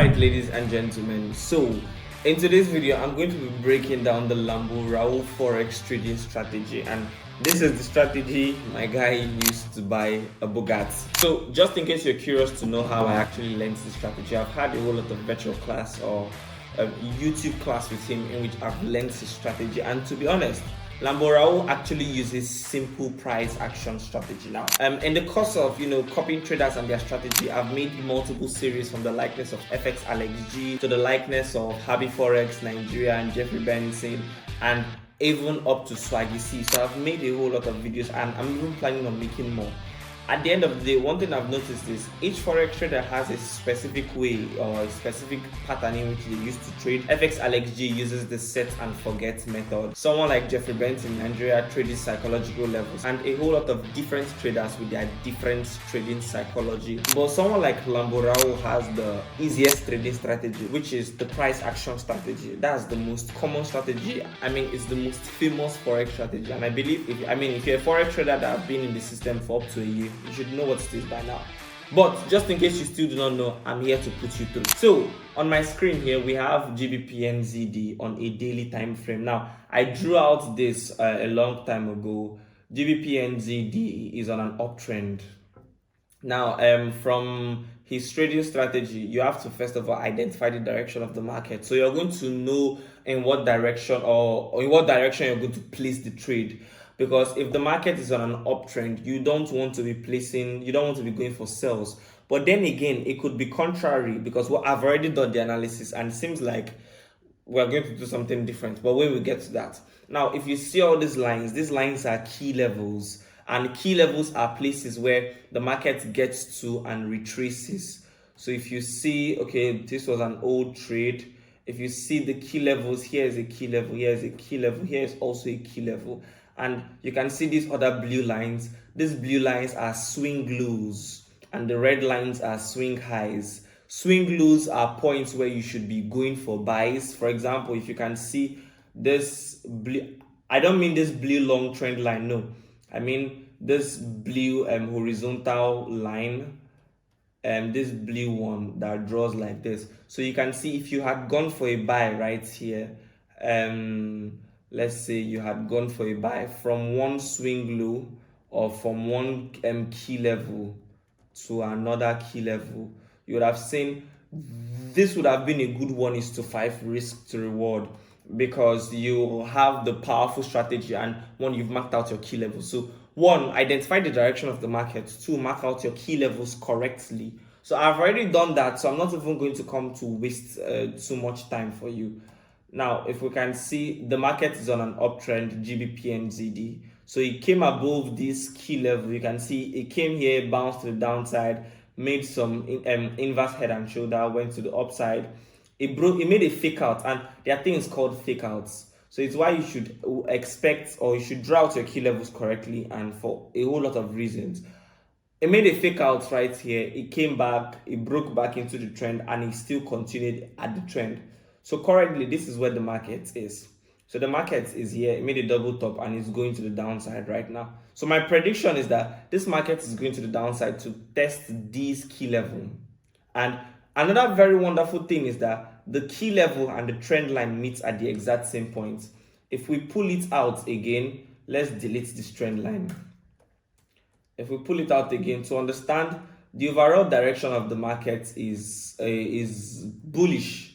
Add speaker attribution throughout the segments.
Speaker 1: Alright, ladies and gentlemen, so in today's video I'm going to be breaking down the Lambo Forex trading strategy, and this is the strategy my guy used to buy a Bugatti. So just in case you're curious to know how I actually learned this strategy, I've had a whole lot of virtual class or a YouTube class with him in which I've learned this strategy, and to be honest, Lambo actually uses simple price action strategy now. In the course of copying traders and their strategy, I've made multiple series from the likeness of XAUUSD to the likeness of Happy Forex Nigeria and Jeffrey Benson, and even up to Swaggy C. So I've made a whole lot of videos, and I'm even planning on making more. At the end of the day, one thing I've noticed is each forex trader has a specific way or a specific pattern in which they used to trade. XAUUSD uses the set and forget method. Someone like Jeffrey Benson in Nigeria trades psychological levels, and a whole lot of different traders with their different trading psychology. But someone like Lambo has the easiest trading strategy, which is the price action strategy. That's the most common strategy. I mean, it's the most famous forex strategy, and I believe if you're a forex trader that have been in the system for up to a year, you should know what it is by now. But just in case you still do not know, I'm here to put you through. So on my screen here, we have GBPNZD on a daily time frame. Now, I drew out this a long time ago. GBPNZD is on an uptrend. Now, from his trading strategy, you have to first of all identify the direction of the market. So you're going to know in what direction or in what direction you're going to place the trade. Because if the market is on an uptrend, you don't want to be going for sales. But then again, it could be contrary, because I've already done the analysis and it seems like we're going to do something different. But when we get to that, now if you see all these lines are key levels, and key levels are places where the market gets to and retraces. So if you see, okay, this was an old trade. If you see the key levels, here is a key level, here is a key level, here is also a key level. And you can see these other blue lines. These blue lines are swing lows, and the red lines are swing highs. Swing lows are points where you should be going for buys. For example, if you can see this blue, I don't mean this blue long trend line, no. I mean this blue horizontal line, this blue one that draws like this. So you can see if you had gone for a buy right here, let's say you had gone for a buy from one swing low or from one key level to another key level, you would have seen this would have been a good 1:5 risk to reward, because you have the powerful strategy, and one, you've marked out your key levels. So one, identify the direction of the market. Two, mark out your key levels correctly. So I've already done that, so I'm not even going to come to waste too much time for you. Now, if we can see, the market is on an uptrend, GBPNZD. So it came above this key level. You can see it came here, bounced to the downside, made some inverse head and shoulder, went to the upside. It made a fake out, and there are things called fake outs. So it's why you should expect, or you should draw out your key levels correctly, and for a whole lot of reasons. It made a fake out right here. It came back, it broke back into the trend, and it still continued at the trend. So currently, this is where the market is. So the market is here. It made a double top and it's going to the downside right now. So my prediction is that this market is going to the downside to test these key level. And another very wonderful thing is that the key level and the trend line meets at the exact same point. If we pull it out again, let's delete this trend line. If we pull it out again, to understand the overall direction of the market is bullish.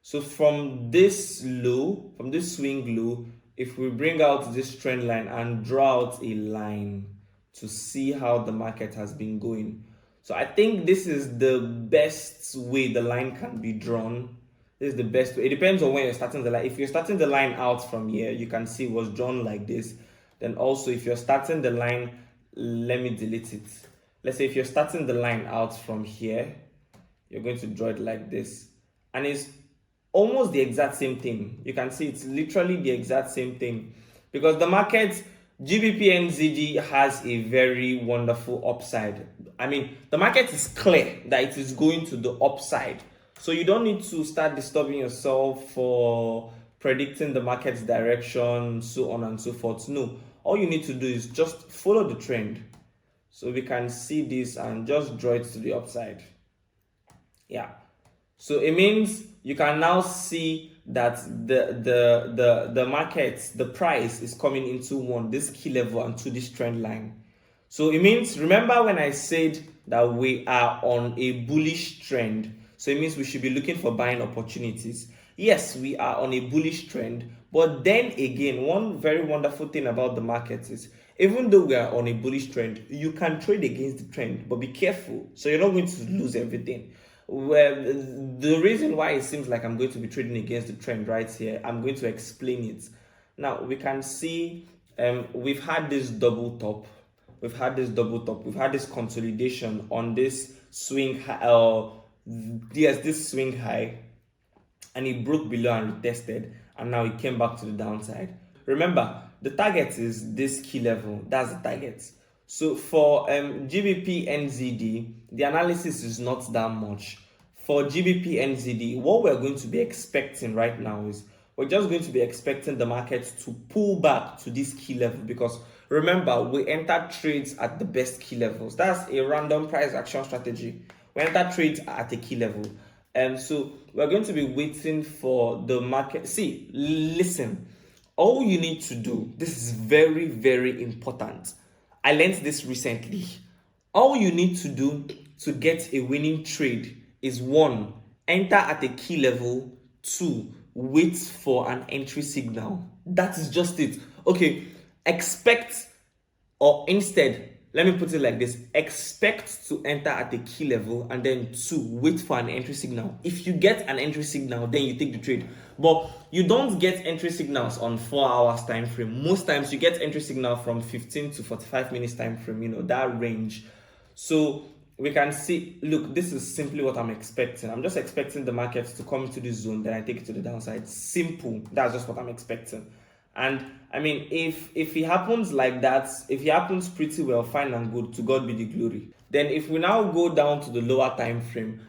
Speaker 1: So from this low, from this swing low, if we bring out this trend line and draw out a line to see how the market has been going. So I think this is the best way the line can be drawn. This is the best way. It depends on when you're starting the line. If you're starting the line out from here, you can see it was drawn like this. Then also if you're starting the line, let me delete it. Let's say if you're starting the line out from here, you're going to draw it like this. And it's almost the exact same thing. You can see it's literally the exact same thing, because the market, GBPNZD, has a very wonderful upside. I mean, the market is clear that it is going to the upside. So you don't need to start disturbing yourself for predicting the market's direction, so on and so forth. No, all you need to do is just follow the trend. So we can see this and just draw it to the upside. Yeah. So it means you can now see that the market, the price is coming into one, this key level, and two, this trend line. So it means, remember when I said that we are on a bullish trend, so it means we should be looking for buying opportunities. Yes, we are on a bullish trend, but then again, one very wonderful thing about the market is, even though we are on a bullish trend, you can trade against the trend, but be careful so you're not going to lose everything. Well, the reason why it seems like I'm going to be trading against the trend right here, I'm going to explain it. Now we can see we've had this double top, we've had this consolidation on this swing high, yes, this swing high, and it broke below and retested, and now it came back to the downside. Remember, the target is this key level. That's the target. So for GBP NZD, the analysis is not that much. For GBP NZD, what we're going to be expecting right now is, we're just going to be expecting the market to pull back to this key level, because remember, we enter trades at the best key levels. That's a random price action strategy. We enter trades at a key level. And so we're going to be waiting for the market. See, listen, all you need to do, this is very, very important. I learned this recently. All you need to do to get a winning trade is, one, enter at a key level, two, wait for an entry signal. That is just it. Okay, expect, or instead, let me put it like this: expect to enter at a key level, and then two, wait for an entry signal. If you get an entry signal, then you take the trade. But you don't get entry signals on 4 hours time frame. Most times you get entry signal from 15 to 45 minutes time frame, that range. So we can see, look, this is simply what I'm expecting. I'm just expecting the market to come into this zone, then I take it to the downside. Simple. That's just what I'm expecting. And I mean, if it happens like that, if it happens pretty well, fine and good, to God be the glory. Then if we now go down to the lower time frame,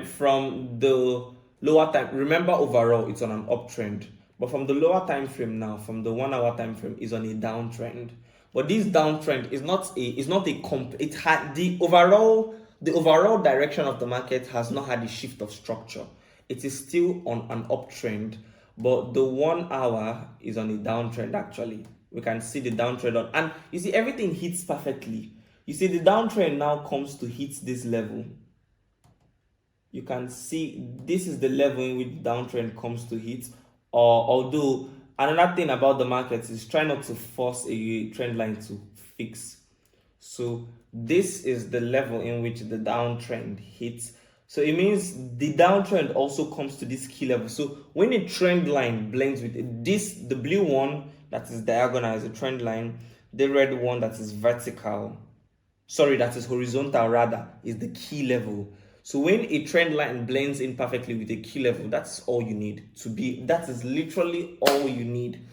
Speaker 1: from the lower time, remember overall it's on an uptrend, but from the lower time frame now, from the 1 hour time frame, is on a downtrend. But this downtrend is not it had the overall direction of the market has not had a shift of structure. It is still on an uptrend, but the 1 hour is on a downtrend. Actually, we can see the downtrend on, and you see everything hits perfectly. You see the downtrend now comes to hit this level. You can see this is the level in which downtrend comes to hit. Although another thing about the market is, try not to force a trend line to fix. So this is the level in which the downtrend hits. So it means the downtrend also comes to this key level. So when a trend line blends with this, the blue one that is diagonal is a trend line, the red one that is horizontal rather, is the key level. So when a trend line blends in perfectly with a key level, that's all you need to be. That is literally all you need.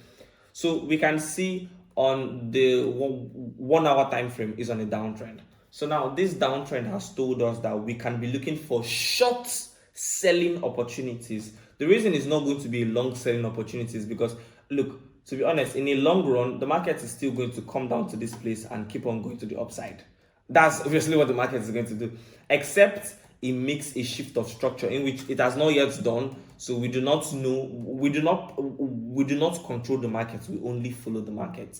Speaker 1: So we can see on the 1 hour time frame is on a downtrend. So now this downtrend has told us that we can be looking for short selling opportunities. The reason it's not going to be long selling opportunities, because look, to be honest, in a long run, the market is still going to come down to this place and keep on going to the upside. That's obviously what the market is going to do, except it makes a shift of structure in which it has not yet done. So we do not know, we do not control the market, we only follow the market.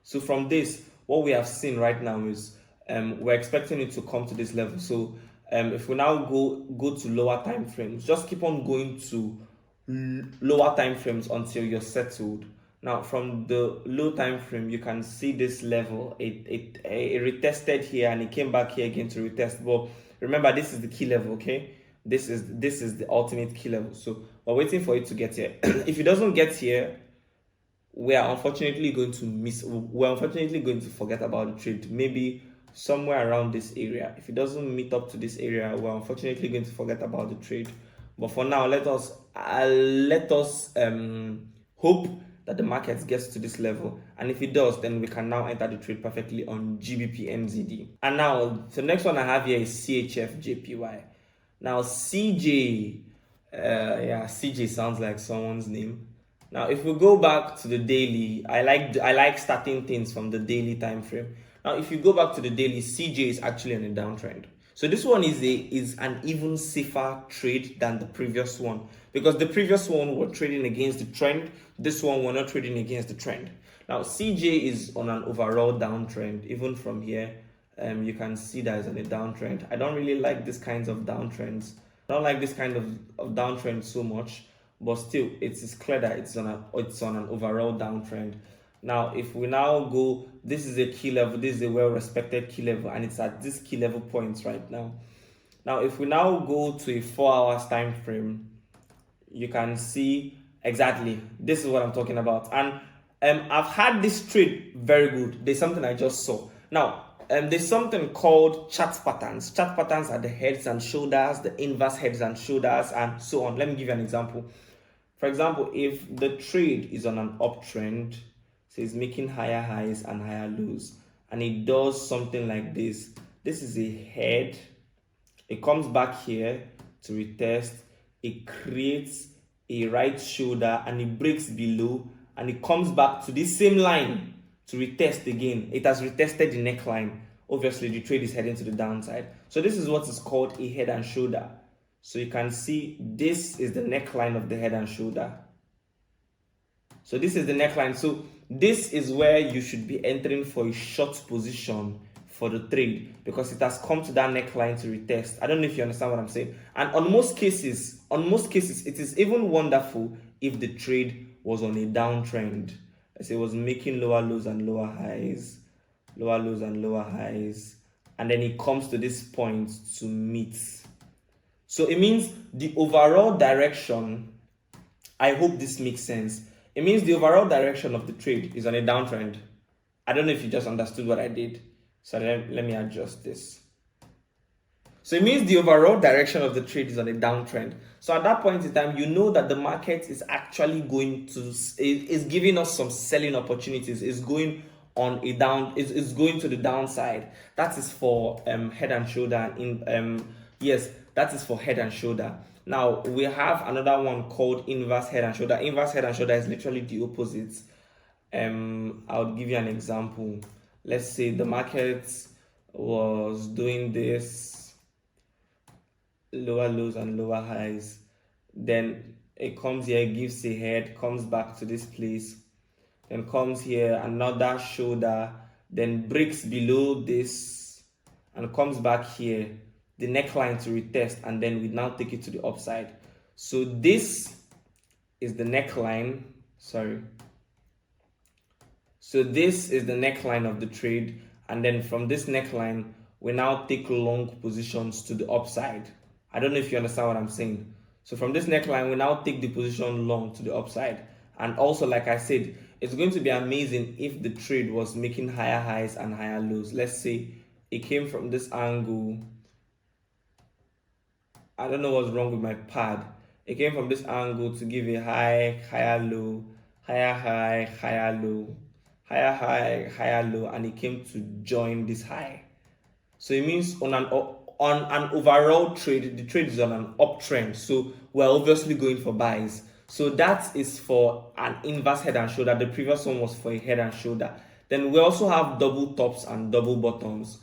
Speaker 1: So from this, what we have seen right now is we're expecting it to come to this level. So if we now go to lower time frames, just keep on going to lower time frames until you're settled. Now from the low time frame, you can see this level. It retested here and it came back here again to retest. But remember, this is the key level, okay? This is the ultimate key level. So we're waiting for it to get here. If it doesn't get here, we're unfortunately going to forget about the trade. Maybe somewhere around this area. If it doesn't meet up to this area, we're unfortunately going to forget about the trade. But for now, let us hope that the market gets to this level, and if it does, then we can now enter the trade perfectly on GBP NZD. And now the next one I have here is CHF JPY. Now CJ, CJ sounds like someone's name. Now if we go back to the daily, I like starting things from the daily time frame. Now if you go back to the daily, CJ is actually on a downtrend. So this one is an even safer trade than the previous one, because the previous one were trading against the trend. This one we're not trading against the trend. Now CJ is on an overall downtrend. Even from here, you can see that it's on a downtrend. I don't really like this kinds of downtrends. I don't like this kind of downtrend so much, but still it is clear that it's on an overall downtrend. Now if we now go, this is a key level, this is a well-respected key level, and it's at this key level points right now. Now if we now go to a 4 hours time frame, you can see exactly this is what I'm talking about. And I've had this trade very good. There's something I just saw. Now there's something called chart patterns. Chart patterns are the heads and shoulders, the inverse heads and shoulders, and so on. Let me give you an example. For example, if the trade is on an uptrend, so it's making higher highs and higher lows, and it does something like this. This is a head. It comes back here to retest. It creates a right shoulder and it breaks below, and it comes back to this same line to retest again. It has retested the neckline. Obviously the trade is heading to the downside. So this is what is called a head and shoulder. So you can see this is the neckline of the head and shoulder. So this is the neckline. So this is where you should be entering for a short position for the trade, because it has come to that neckline to retest. I don't know if you understand what I'm saying. And on most cases, it is even wonderful if the trade was on a downtrend. As it was making lower lows and lower highs, lower lows and lower highs, and then it comes to this point to meet. So it means the overall direction, I hope this makes sense. It means the overall direction of the trade is on a downtrend. I don't know if you just understood what I did. So let me adjust this. So it means the overall direction of the trade is on a downtrend. So at that point in time, you know that the market is actually going to, is giving us some selling opportunities. It's going on a down, it's going to the downside. That is for head and shoulder. Yes, that is for head and shoulder. Now we have another one called inverse head and shoulder. Inverse head and shoulder is literally the opposite. I'll give you an example. Let's say the market was doing this, lower lows and lower highs. Then it comes here, gives a head, comes back to this place, then comes here, another shoulder, then breaks below this and comes back here, the neckline to retest, and then we now take it to the upside. So this is the neckline, So this is the neckline of the trade, and then from this neckline, we now take long positions to the upside. I don't know if you understand what I'm saying. So from this neckline, we now take the position long to the upside. And also, like I said, it's going to be amazing if the trade was making higher highs and higher lows. Let's say it came from this angle. I don't know what's wrong with my pad. It came from this angle to give a high, higher low, higher high, higher low, higher high, higher low, and it came to join this high. So it means on an overall trade, the trade is on an uptrend. So we're obviously going for buys. So that is for an inverse head and shoulder. The previous one was for a head and shoulder. Then we also have double tops and double bottoms.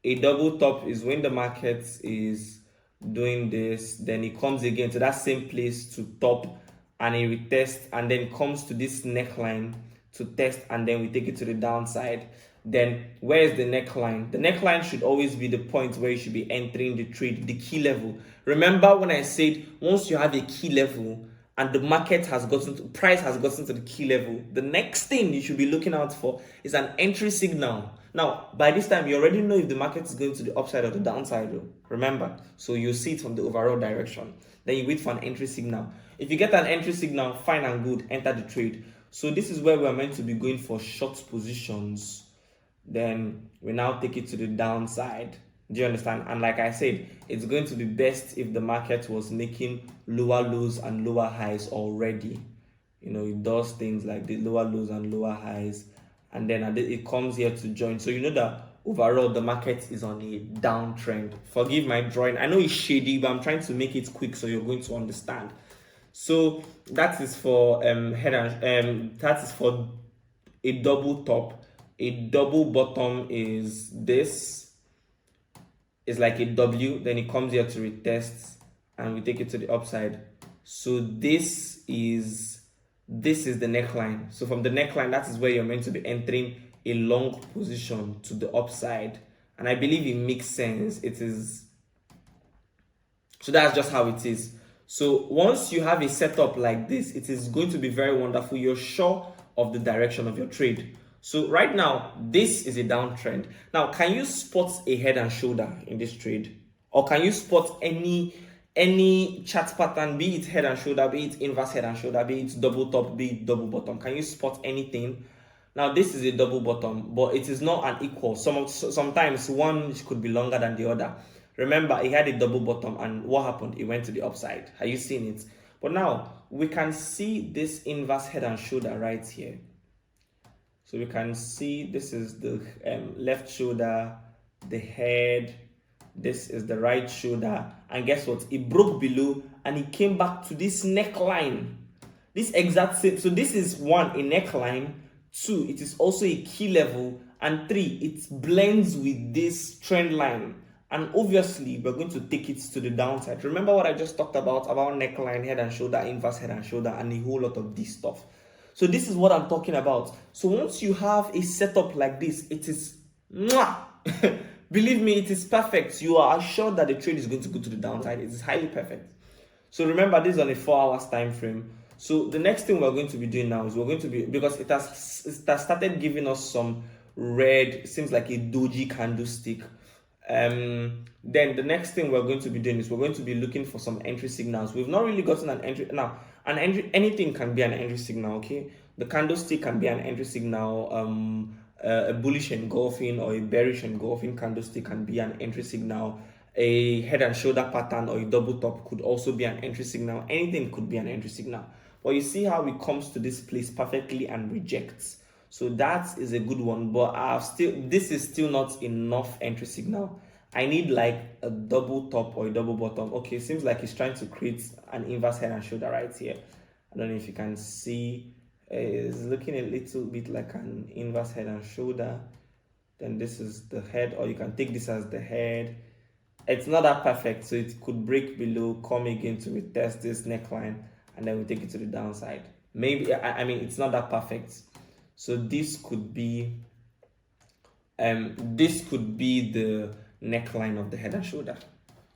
Speaker 1: A double top is when the market is doing this, then it comes again to that same place to top, and it retests, and then comes to this neckline to test, and then we take it to the downside. Then where is the neckline? The neckline should always be the point where you should be entering the trade, the key level. Remember when I said once you have a key level and the market has gotten to, price has gotten to the key level, the next thing you should be looking out for is an entry signal. Now by this time you already know if the market is going to the upside or the downside though. Remember, so you see it from the overall direction, then you wait for an entry signal. If you get an entry signal, fine and good, enter the trade. So this is where we're meant to be going for short positions. Then we now take it to the downside. Do you understand? And like I said, it's going to be best if the market was making lower lows and lower highs already. You know, it does things like the lower lows and lower highs, and then it comes here to join. So you know that overall the market is on a downtrend. Forgive my drawing, I know it's shady, but I'm trying to make it quick so you're going to understand. So that is for that is for a double top. A double bottom is this. is like a W, then it comes here to retest, and we take it to the upside. So this is the neckline. So from the neckline, that is where you're meant to be entering a long position to the upside, and I believe it makes sense. It is, so that's just how it is. So once you have a setup like this, it is going to be very wonderful. You're sure of the direction of your trade. So right now, this is a downtrend. Now, can you spot a head and shoulder in this trade? Or can you spot any chart pattern, be it head and shoulder, be it inverse head and shoulder, be it double top, be it double bottom? Can you spot anything? Now, this is a double bottom, but it is not an equal. Sometimes one could be longer than the other. Remember, it had a double bottom, and what happened? It went to the upside. Are you seeing it? But now, we can see this inverse head and shoulder right here. So we can see this is the left shoulder, the head, this is the right shoulder, and guess what? It broke below and it came back to this neckline. This exact same. So this is one, a neckline. Two, it is also a key level. And three, it blends with this trend line. And obviously, we're going to take it to the downside. Remember what I just talked about neckline, head and shoulder, inverse head and shoulder, and a whole lot of this stuff. So this is what I'm talking about. So once you have a setup like this, it is, believe me, it is perfect. You are assured that the trade is going to go to the downside. It is highly perfect. So remember, this is on a 4 hours time frame. So the next thing we're going to be doing now is we're going to be, because it has started giving us some red, seems like a doji candlestick. Then the next thing we're going to be doing is we're going to be looking for some entry signals. We've not really gotten an entry now. An entry, anything can be an entry signal. Okay, the candlestick can be an entry signal. A bullish engulfing or a bearish engulfing candlestick can be an entry signal. A head and shoulder pattern or a double top could also be an entry signal. Anything could be an entry signal. But you see how it comes to this place perfectly and rejects. So that is a good one, but this is still not enough entry signal. I need like a double top or a double bottom. Okay, seems like it's trying to create an inverse head and shoulder right here. I don't know if you can see. It's looking a little bit like an inverse head and shoulder. Then this is the head, or you can take this as the head. It's not that perfect, so it could break below, come again to retest this neckline, and then we take it to the downside. Maybe, I mean, it's not that perfect. So this could be the neckline of the head and shoulder.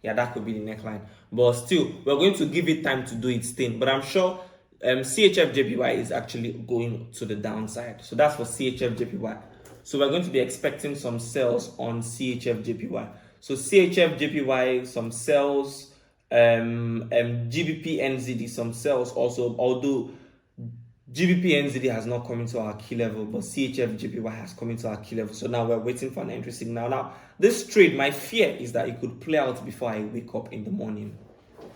Speaker 1: Yeah, that could be the neckline. But still, we're going to give it time to do its thing. But I'm sure CHF JPY is actually going to the downside. So that's for CHF JPY. So we're going to be expecting some sells on CHF JPY. So CHF JPY, some sells, GBP NZD, some sells also, although GBP NZD has not come into our key level, but CHF JPY has come into our key level. So now we're waiting for an entry signal. Now, this trade, my fear is that it could play out before I wake up in the morning.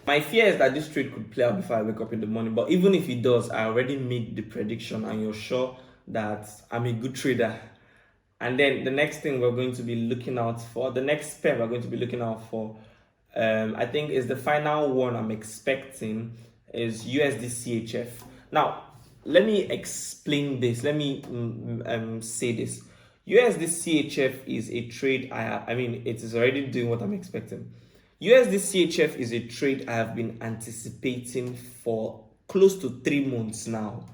Speaker 1: My fear is that this trade could play out before I wake up in the morning. But even if it does, I already made the prediction and you're sure that I'm a good trader. And then the next thing we're going to be looking out for, the next pair we're going to be looking out for, I think is the final one I'm expecting is USD CHF. Now, let me explain this. Let me say this. USD CHF is a trade I mean, it is already doing what I'm expecting. USD CHF is a trade I have been anticipating for close to 3 months now.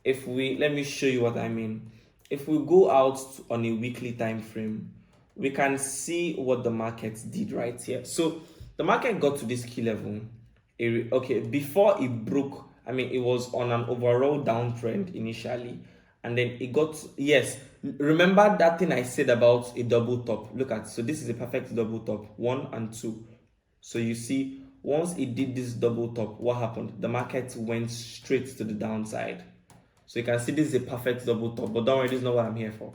Speaker 1: Let me show you what I mean. If we go out on a weekly time frame, we can see what the market did right here. So the market got to this key level. Okay, before it broke, I mean, it was on an overall downtrend initially, and then it got, yes, remember that thing I said about a double top? Look at, so this is a perfect double top, 1 and 2. So you see, once it did this double top, what happened? The market went straight to the downside. So you can see this is a perfect double top, but don't worry, this is not what I'm here for.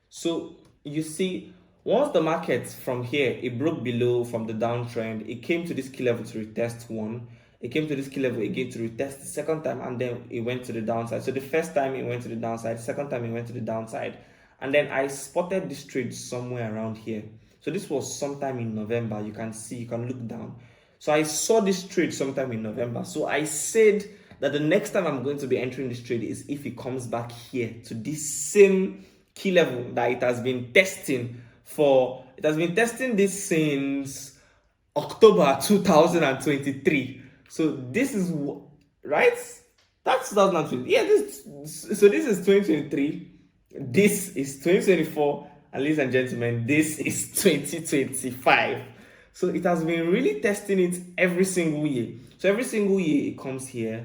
Speaker 1: So you see, once the market from here, it broke below from the downtrend, it came to this key level to retest 1. It came to this key level again to retest the second time, and then it went to the downside. So the first time it went to the downside, the second time it went to the downside. And then I spotted this trade somewhere around here. So this was sometime in November. You can see, you can look down. So I saw this trade sometime in November. So I said that the next time I'm going to be entering this trade is if it comes back here to this same key level that it has been testing for it has been testing this since October 2023. So this is right. That's 2020. Yeah, so this is 2023. This is 2024, and ladies and gentlemen, this is 2025. So it has been really testing it every single year. So every single year it comes here,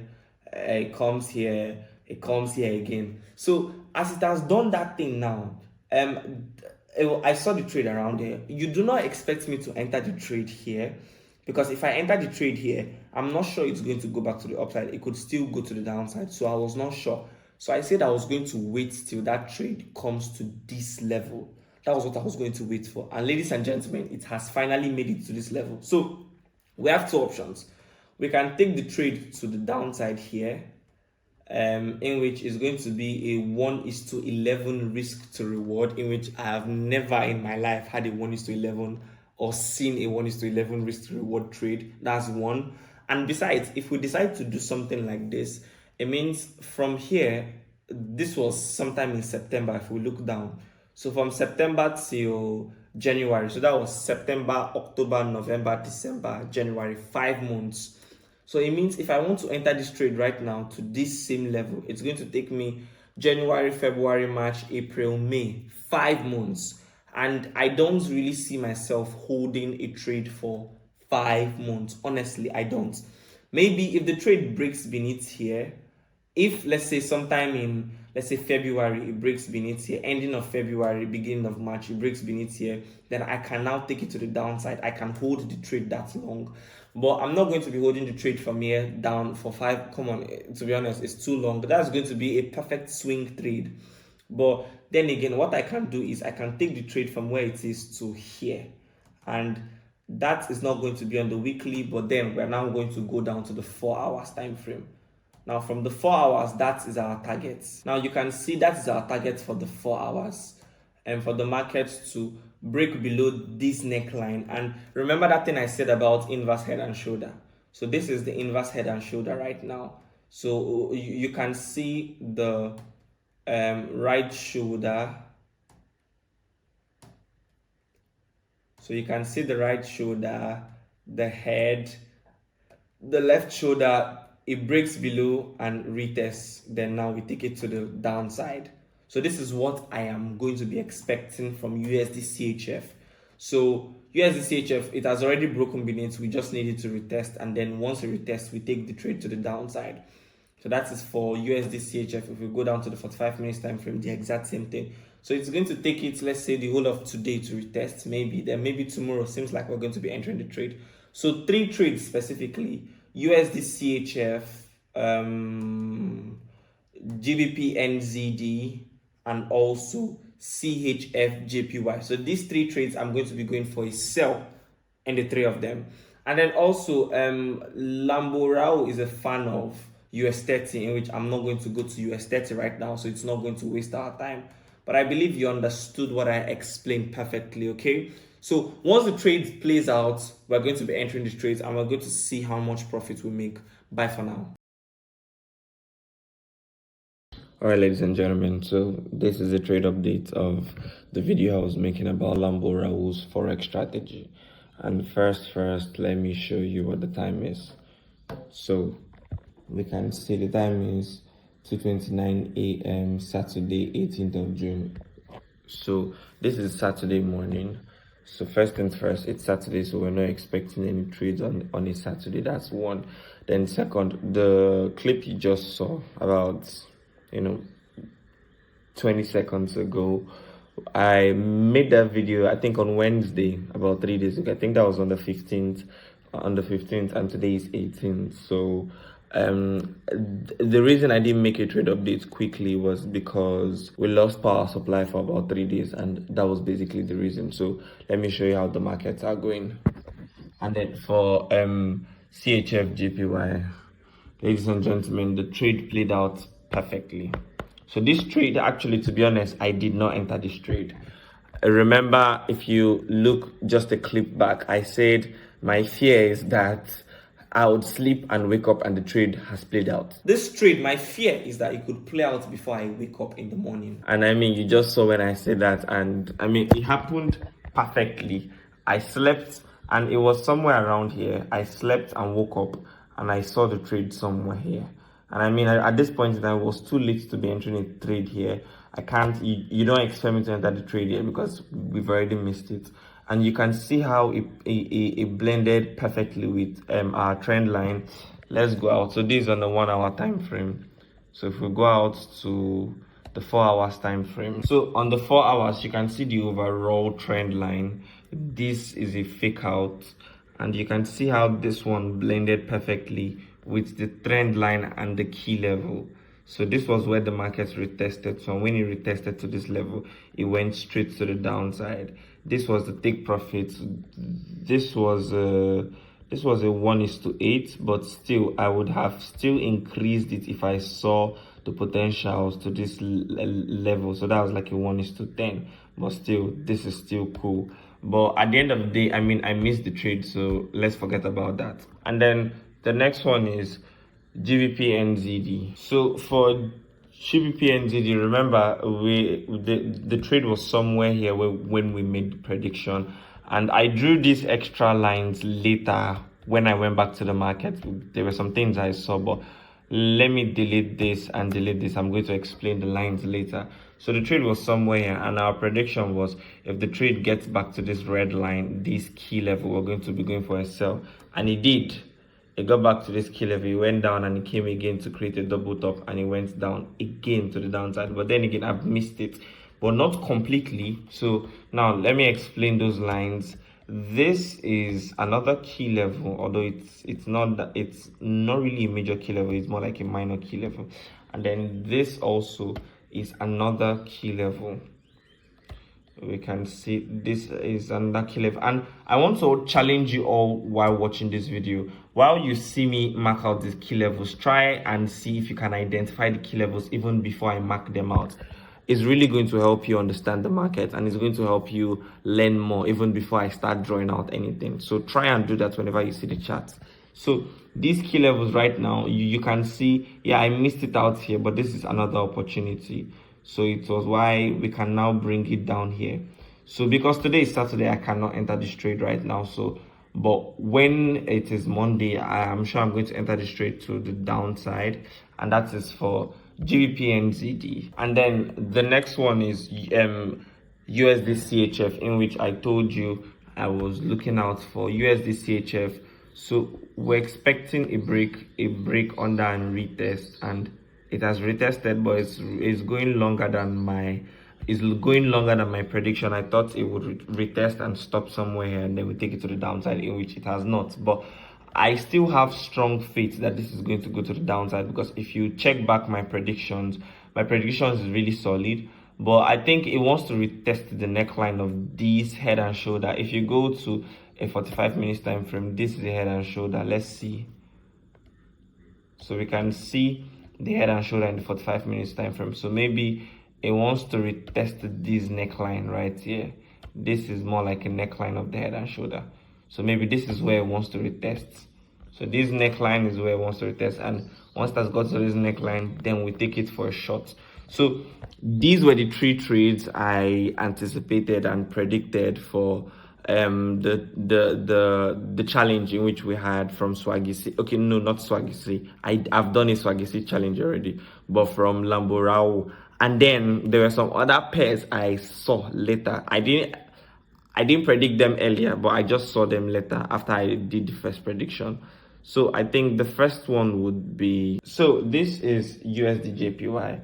Speaker 1: it comes here, it comes here again. So as it has done that thing now, I saw the trade around here. You do not expect me to enter the trade here, because if I enter the trade here, I'm not sure it's going to go back to the upside. It could still go to the downside. So I was not sure. So I said I was going to wait till that trade comes to this level. That was what I was going to wait for. And ladies and gentlemen, it has finally made it to this level. So we have two options. We can take the trade to the downside here, in which is going to be a 1:11 risk to reward, in which I have never in my life had a 1:11 or seen a 1:11 risk to reward trade. That's one. And besides, if we decide to do something like this, it means from here, this was sometime in September if we look down. So from September till January, so that was September, October, November, December, January, 5 months. So it means if I want to enter this trade right now to this same level, it's going to take me January, February, March, April, May, 5 months. And I don't really see myself holding a trade for 5 months. Honestly, I don't. Maybe if the trade breaks beneath here, if let's say sometime in, let's say February, it breaks beneath here, ending of February, beginning of March, it breaks beneath here, then I can now take it to the downside. I can hold the trade that long. But I'm not going to be holding the trade from here down for 5. Come on, to be honest, it's too long. That's going to be a perfect swing trade. But then again, what I can do is I can take the trade from where it is to here. And that is not going to be on the weekly, but then we're now going to go down to the 4 hours time frame. Now from the 4 hours, that is our target. Now you can see that is our target for the 4 hours, and for the market to break below this neckline. And remember that thing I said about inverse head and shoulder. So this is the inverse head and shoulder right now. So you can see the right shoulder. So you can see the right shoulder, the head, the left shoulder. It breaks below and retests. Then now we take it to the downside. So this is what I am going to be expecting from USD CHF. So USD CHF, it has already broken beneath. We just need it to retest. And then once it retests, we take the trade to the downside. So that is for USD CHF. If we go down to the 45 minutes time frame, the exact same thing. So it's going to take it, let's say, the whole of today to retest. Maybe then maybe tomorrow. Seems like we're going to be entering the trade. So 3 trades specifically: USD CHF, GBP NZD, and also CHF JPY. So these 3 trades I'm going to be going for a sell in the 3 of them. And then also Lambo Rao is a fan of US 30, in which I'm not going to go to US 30 right now, so it's not going to waste our time. But I believe you understood what I explained perfectly, okay? So once the trade plays out, we're going to be entering the trades and we're going to see how much profit we make. Bye for now. All right, ladies and gentlemen, so this is a trade update of the video I was making about Lambo Raul's forex strategy. And first, let me show you what the time is. So we can see the time is 2:29 a.m. Saturday, 18th of June. So this is Saturday morning. So first things first, it's Saturday, so we're not expecting any trades on a Saturday. That's one. Then second, the clip you just saw about 20 seconds ago, I made that video I think on Wednesday, about 3 days ago. I think that was on the 15th, and today is 18th. So the reason I didn't make a trade update quickly was because we lost power supply for about 3 days, and that was basically the reason. So let me show you how the markets are going. And then for CHF JPY, ladies and gentlemen, the trade played out perfectly. So this trade, actually, to be honest, I did not enter this trade. Remember, if you look just a clip back, I said my fear is that I would sleep and wake up and the trade has played out. This trade, my fear is that it could play out before I wake up in the morning. And I mean, you just saw when I said that, and I mean, it happened perfectly. I slept and it was somewhere around here. I slept and woke up and I saw the trade somewhere here. And I mean, at this point in time, it was too late to be entering a trade here. I can't, you don't expect me to enter the trade here because we've already missed it. And you can see how it blended perfectly with our trend line. Let's go out. So this is on the 1 hour time frame. So if we go out to the 4 hours time frame, so on the 4 hours you can see the overall trend line. This is a fake out, and you can see how this one blended perfectly with the trend line and the key level. So this was where the market retested. So when it retested to this level, it went straight to the downside. This was the take profits. This was a 1:8, but still I would have still increased it if I saw the potentials to this level. So that was like a 1:10, but still this is still cool. But at the end of the day, I mean, I missed the trade, so let's forget about that. And then the next one is GBP NZD. So for GBP NZD, remember the trade was somewhere here when we made the prediction, and I drew these extra lines later when I went back to the market. There were some things I saw, but let me delete this and delete this. I'm going to explain the lines later. So the trade was somewhere here, and our prediction was if the trade gets back to this red line, this key level, we're going to be going for a sell, and it did. It got back to this key level, it went down and it came again to create a double top, and it went down again to the downside. But then again, I've missed it, but not completely. So now let me explain those lines. This is another key level, although it's not really a major key level, it's more like a minor key level. And then this also is another key level. We can see this is another key level, and I want to challenge you all while watching this video. While you see me mark out these key levels, try and see if you can identify the key levels even before I mark them out. It's really going to help you understand the market, and it's going to help you learn more even before I start drawing out anything. So try and do that whenever you see the charts. So these key levels right now, you can see, yeah, I missed it out here, but this is another opportunity. So it was why we can now bring it down here. So because today is Saturday, I cannot enter this trade right now. So, but when it is Monday, I'm sure I'm going to enter this trade to the downside, and that is for GBP NZD. And then the next one is USD CHF, in which I told you I was looking out for USD CHF. So we're expecting a break under and retest, and it has retested, but it's going longer than my prediction. I thought it would retest and stop somewhere here, and then we take it to the downside, in which it has not. But I still have strong faith that this is going to go to the downside, because if you check back my predictions is really solid. But I think it wants to retest the neckline of this head and shoulder. If you go to a 45 minutes time frame, this is the head and shoulder. Let's see. So we can see the head and shoulder in the 45 minutes time frame. So maybe it wants to retest this neckline right here. This is more like a neckline of the head and shoulder. So maybe this is where it wants to retest. So this neckline is where it wants to retest, and once that's got to this neckline, then we take it for a shot. So these were the 3 trades I anticipated and predicted for the challenge in which we had from Swagisi. Okay, no, not Swagisi. I've done a Swagisi challenge already, but from Lamborao. And then there were some other pairs I saw later. I didn't predict them earlier, but I just saw them later after I did the first prediction. So I think the first one would be, so this is USD JPY,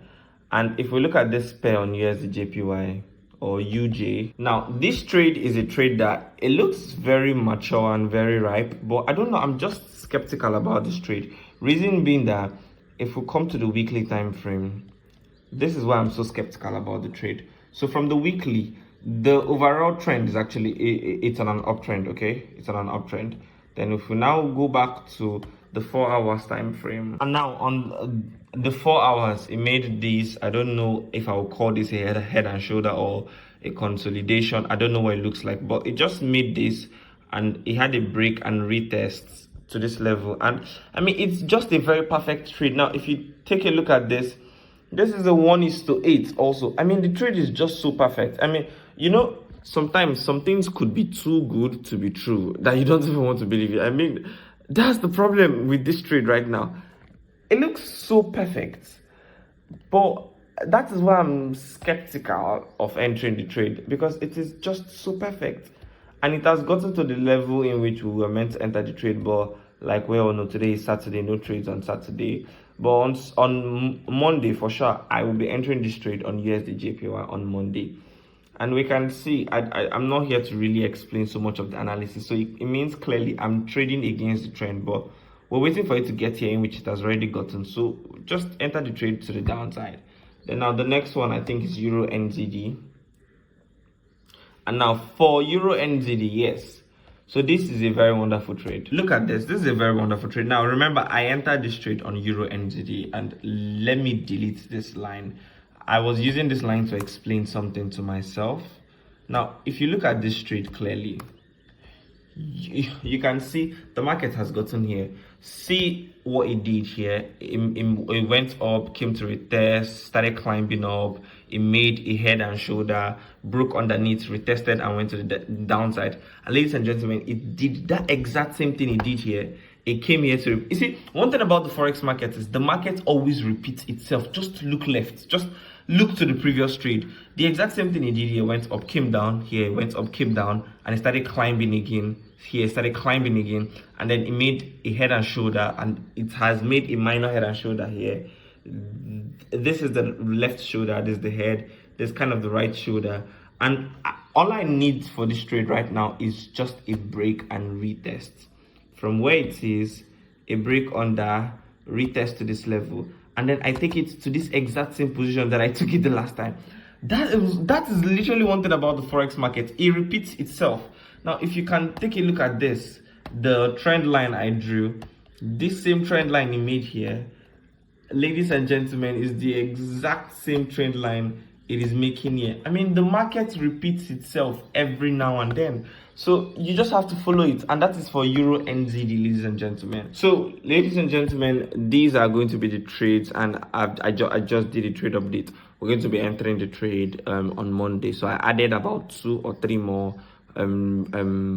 Speaker 1: and if we look at this pair on USD JPY or UJ, now this trade is a trade that it looks very mature and very ripe, but I don't know, I'm just skeptical about this trade. Reason being that if we come to the weekly time frame, this is why I'm so skeptical about the trade. So from the weekly, the overall trend is actually, it's on an uptrend. Okay, it's on an uptrend. Then if we now go back to the 4 hours time frame, and now on the 4 hours, it made this, I don't know if I will call this a head and shoulder or a consolidation. I don't know what it looks like, but it just made this, and it had a break and retest to this level. And I mean, it's just a very perfect trade. Now if you take a look at this, this is a 1:8 also. I mean, the trade is just so perfect. I mean, you know, sometimes some things could be too good to be true that you don't even want to believe it. I mean, that's the problem with this trade right now. It looks so perfect, but that is why I'm skeptical of entering the trade, because it is just so perfect. And it has gotten to the level in which we were meant to enter the trade, but like we all know, today is Saturday, no trades on Saturday. But on Monday, for sure, I will be entering this trade on USD JPY on Monday. And we can see, I'm not here to really explain so much of the analysis. So it means clearly I'm trading against the trend, but we're waiting for it to get here, in which it has already gotten. So just enter the trade to the downside. Then now the next one I think is Euro NZD. And now for Euro NZD, yes. So this is a very wonderful trade. Look at this. This is a very wonderful trade. Now remember, I entered this trade on Euro NZD, and let me delete this line. I was using this line to explain something to myself. Now, if you look at this trade clearly, you can see the market has gotten here. See what it did here. It went up, came to retest, started climbing up. It made a head and shoulder, broke underneath, retested, and went to the downside. And ladies and gentlemen, it did that exact same thing it did here. It came here to, you see, one thing about the forex market is the market always repeats itself. Just look left, just look to the previous trade. The exact same thing it did here. Went up, came down, here went up, came down, and it started climbing again. Here started climbing again, and then it made a head and shoulder, and it has made a minor head and shoulder here. This is the left shoulder, this is the head, this is kind of the right shoulder. And all I need for this trade right now is just a break and retest from where it is, a break under, retest to this level, and then I take it to this exact same position that I took it the last time. That is literally one thing about the forex market. It repeats itself. Now, if you can take a look at this, the trend line I drew, this same trend line it made here, ladies and gentlemen, is the exact same trend line it is making here. I mean, the market repeats itself every now and then, so you just have to follow it. And that is for Euro NZD, ladies and gentlemen. So ladies and gentlemen, these are going to be the trades, and I just did a trade update. We're going to be entering the trade on Monday, so I added about 2 or 3 more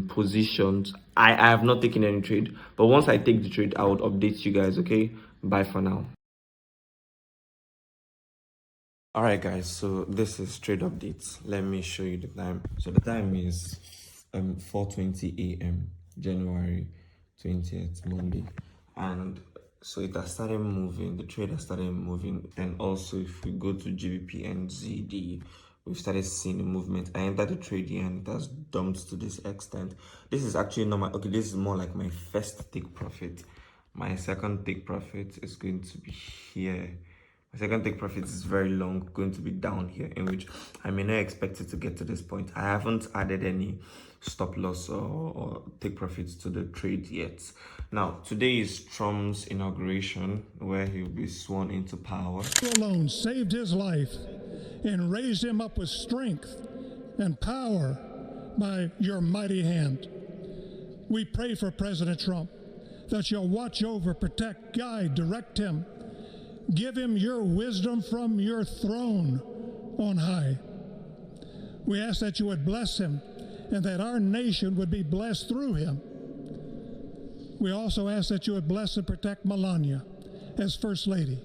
Speaker 1: positions. I have not taken any trade, but once I take the trade, I would update you guys. Okay, bye for now. All right, guys, so this is trade updates. Let me show you the time. So the time is 4:20 a.m. January 20th, Monday. And so it has started moving. The trade has started moving. And also, if we go to GBP and ZD, we've started seeing the movement. I entered the trade here and it has dumped to this extent. This is actually not my, okay, this is more like my first take profit. My second take profit is going to be here. My second take profit is very long, going to be down here, in which I may not expect it to get to this point. I haven't added any stop loss or take profits to the trade yet. Now, today is Trump's inauguration, where he'll be sworn into power.
Speaker 2: You alone saved his life and raised him up with strength and power by your mighty hand. We pray for President Trump that you'll watch over, protect, guide, direct him. Give him your wisdom from your throne on high. We ask that you would bless him and that our nation would be blessed through him. We also ask that you would bless and protect Melania as First Lady.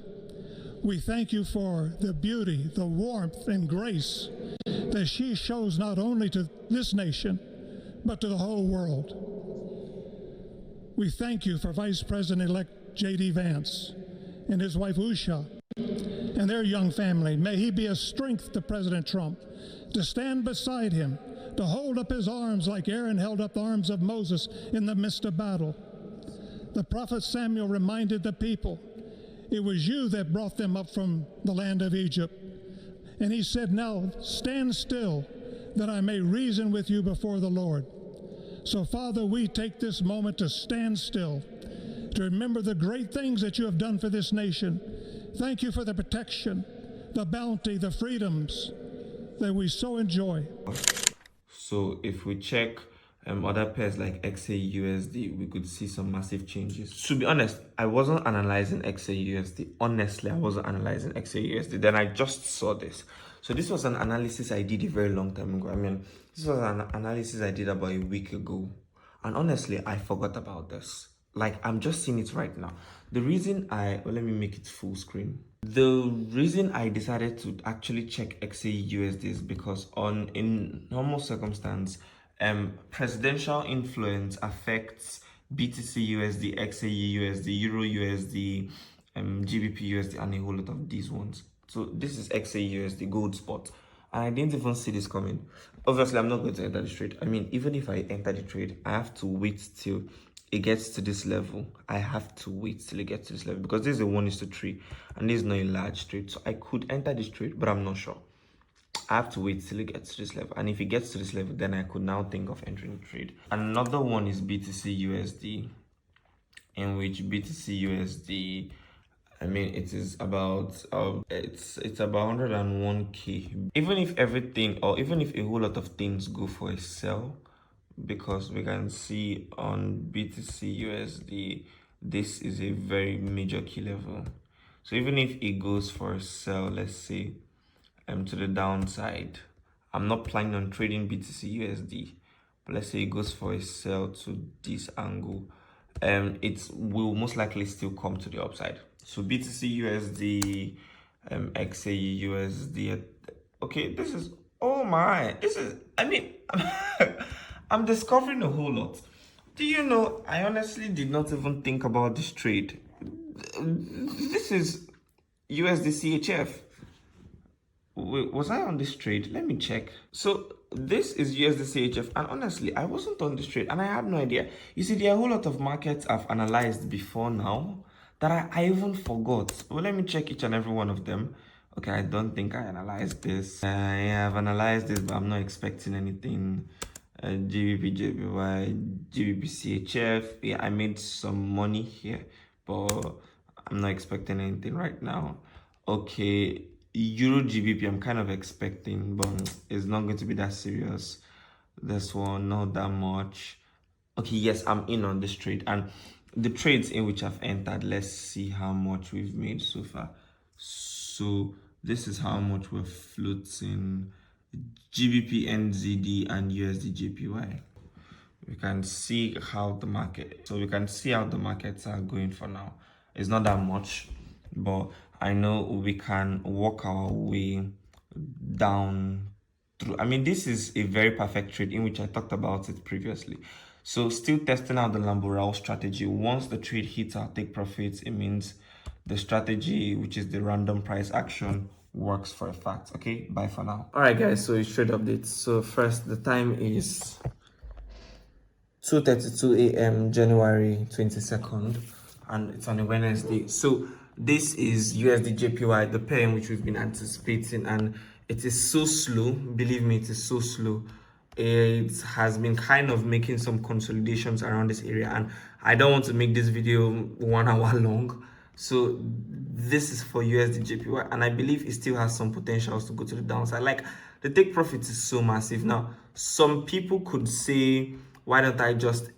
Speaker 2: We thank you for the beauty, the warmth, and grace that she shows not only to this nation, but to the whole world. We thank you for Vice President-elect J.D. Vance and his wife Usha and their young family. May he be a strength to President Trump, to stand beside him, to hold up his arms like Aaron held up the arms of Moses in the midst of battle. The prophet Samuel reminded the people, it was you that brought them up from the land of Egypt. And he said, now stand still that I may reason with you before the Lord. So Father, we take this moment to stand still, to remember the great things that you have done for this nation. Thank you for the protection, the bounty, the freedoms that we so enjoy.
Speaker 1: So if we check other pairs like XAUUSD, we could see some massive changes. To be honest, I wasn't analyzing XAUUSD. Honestly, I wasn't analyzing XAUUSD. Then I just saw this. So this was an analysis I did a very long time ago. I mean, this was an analysis I did about a week ago. And honestly, I forgot about this. Like, I'm just seeing it right now. The reason well, let me make it full screen. The reason I decided to actually check XAUUSD is because in normal circumstance, presidential influence affects BTC USD, XAU USD, Euro USD, GBP USD, and a whole lot of these ones. So this is XAU USD gold spot, and I didn't even see this coming. Obviously, I'm not going to enter the trade. I mean, even if I enter the trade, I have to wait till it gets to this level. I have to wait till it gets to this level because this is a 1:3, and this is not a large trade. So I could enter this trade, but I'm not sure. I have to wait till it gets to this level, and if it gets to this level, then I could now think of entering the trade. Another one is BTC USD, in which BTC USD, I mean, it is about it's about 101k. Even if everything, or even if a whole lot of things go for a sell, because we can see on BTC USD, this is a very major key level. So even if it goes for a sell, let's say to the downside, I'm not planning on trading BTC USD, but let's say it goes for a sell to this angle, it will most likely still come to the upside. So BTC USD, XAU USD. Okay, this is, oh my, this is, I mean, I'm discovering a whole lot. Do you know, I honestly did not even think about this trade. This is USD CHF. Wait, was I on this trade? Let me check. So this is USD CHF, and honestly, I wasn't on this trade, and I had no idea. You see, there are a whole lot of markets I've analyzed before now that I even forgot. Well, let me check each and every one of them. Okay, I don't think I analyzed this. I have analyzed this, but I'm not expecting anything. GBP, JPY, GBP CHF. Yeah, I made some money here, but I'm not expecting anything right now. Okay, Euro GBP, I'm kind of expecting, but it's not going to be that serious. This one, not that much. Okay, yes, I'm in on this trade, and the trades in which I've entered, let's see how much we've made so far. So this is how much we're floating GBP NZD and USD JPY. We can see how the markets are going for now. It's not that much, but I know we can work our way down through. I mean, this is a very perfect trade in which I talked about it previously. So still testing out the Lamborghini strategy. Once the trade hits our take profits, it means the strategy, which is the random price action, works for a fact. Okay, bye for now. All right, guys, so it's trade updates. So first, the time is 2:32 a.m. January 22nd, and it's on a Wednesday. So this is USD JPY, the pair in which we've been anticipating, and it is so slow. Believe me, it is so slow. It has been kind of making some consolidations around this area, and I don't want to make this video 1 hour long. So this is for USD JPY, and I believe it still has some potentials to go to the downside. Like, the take profit is so massive. Now, some people could say, why don't I just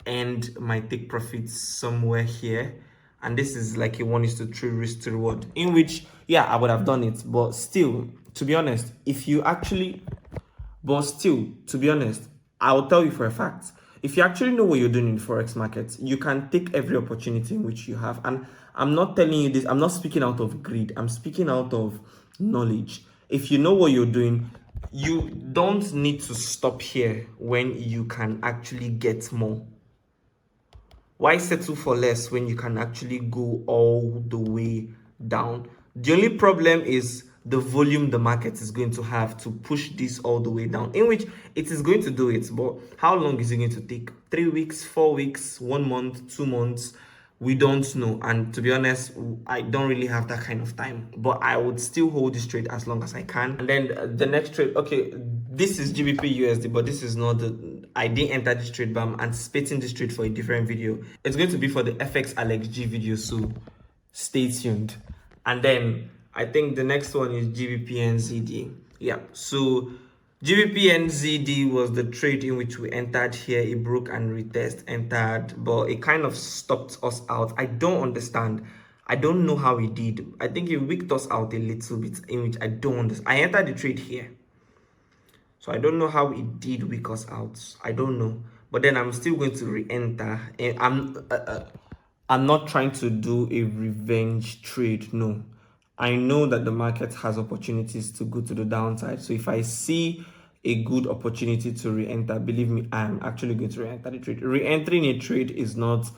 Speaker 1: end my take profits somewhere here? And this is like a 1:3 risk to reward, in which, yeah, I would have done it. But still, to be honest, I will tell you for a fact, if you actually know what you're doing in Forex markets, you can take every opportunity in which you have. And I'm not telling you this, I'm not speaking out of greed, I'm speaking out of knowledge. If you know what you're doing, you don't need to stop here when you can actually get more. Why settle for less when you can actually go all the way down? The only problem is the volume the market is going to have to push this all the way down, in which it is going to do it. But how long is it going to take? 3 weeks, 4 weeks, 1 month, 2 months? We don't know. And to be honest, I don't really have that kind of time, but I would still hold this trade as long as I can. And then the next trade, okay, this is GBP USD, but this is not I didn't enter this trade, but I'm anticipating this trade for a different video. It's going to be for the FX Alex G video, so stay tuned. And then I think the next one is GBP NZD. Yeah, so GBP NZD was the trade in which we entered here. It broke and retest, entered, but it kind of stopped us out. I don't understand. I don't know how he did. I think he wicked us out a little bit, in which I don't understand. I entered the trade here, so I don't know how he did wick us out. I don't know, but then I'm still going to re-enter. And I'm not trying to do a revenge trade. No, I know that the market has opportunities to go to the downside. So if I see a good opportunity to re-enter, believe me, I'm actually going to re-enter the trade. Re-entering a trade is not,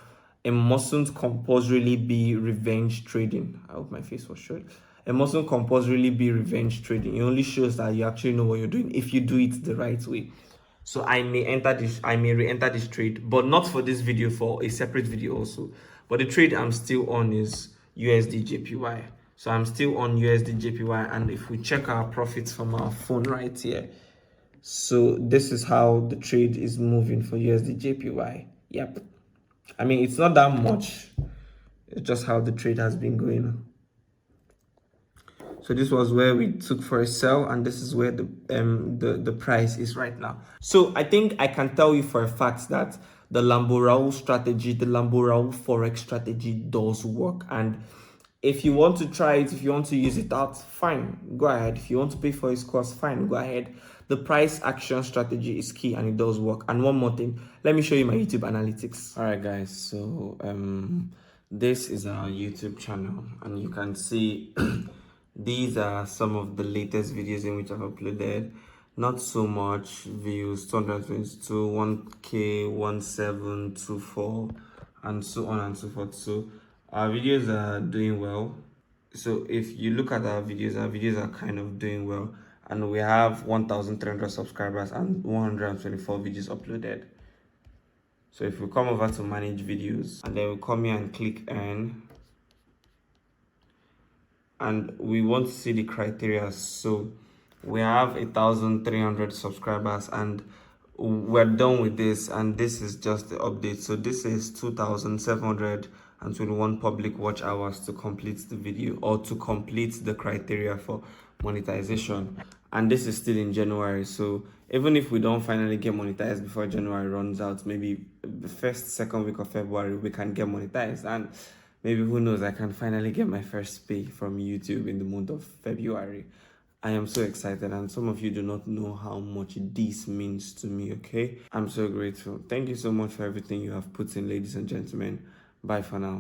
Speaker 1: it mustn't compulsorily be revenge trading. I hope my face was short. It mustn't compulsorily be revenge trading. It only shows that you actually know what you're doing if you do it the right way. So I may re-enter this trade, but not for this video, for a separate video also. But the trade I'm still on is USD JPY. So I'm still on USD JPY, and if we check our profits from our phone right here, so this is how the trade is moving for USD JPY. Yep. I mean, it's not that much. It's just how the trade has been going. So this was where we took for a sell, and this is where the price is right now. So I think I can tell you for a fact that the Lambo Raoul strategy, the Lambo Raoul Forex strategy does work. And if you want to try it, if you want to use it out, fine, go ahead. If you want to pay for its course, fine, go ahead. The price action strategy is key and it does work. And one more thing, let me show you my YouTube analytics. All right, guys. So this is our YouTube channel, and you can see these are some of the latest videos in which I've uploaded. Not so much views, 222, 1K, 1724, and so on and so forth. So our videos are doing well. So if you look at our videos are kind of doing well, and we have 1,300 subscribers and 124 videos uploaded. So if we come over to manage videos, and then we come here and click earn, and we want to see the criteria. So we have 1,300 subscribers, and we're done with this, and this is just the update. So this is 2,721 public watch hours to complete the video, or to complete the criteria for monetization. And this is still in January, so even if we don't finally get monetized before January runs out, maybe the second week of February we can get monetized, and maybe, who knows, I can finally get my first pay from YouTube in the month of February. I am so excited, and some of you do not know how much this means to me, okay? I'm so grateful. Thank you so much for everything you have put in, ladies and gentlemen. Bye for now.